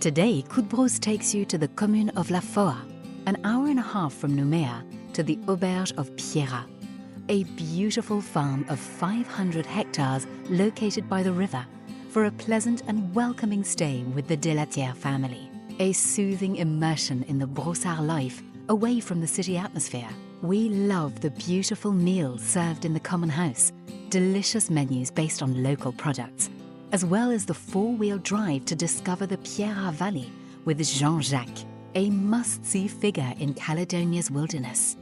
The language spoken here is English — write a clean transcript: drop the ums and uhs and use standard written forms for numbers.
Today, Coup de Brousse takes you to the commune of La Foa, an hour and a half from Nouméa, to the auberge of Pierrat, a beautiful farm of 500 hectares located by the river, for a pleasant and welcoming stay with the Delatière family. A soothing immersion in the Brossard life, away from the city atmosphere. We love the beautiful meals served in the common house, delicious menus based on local products, as well as the four-wheel drive to discover the Pierrat Valley with Jean-Jacques, a must-see figure in Caledonia's wilderness.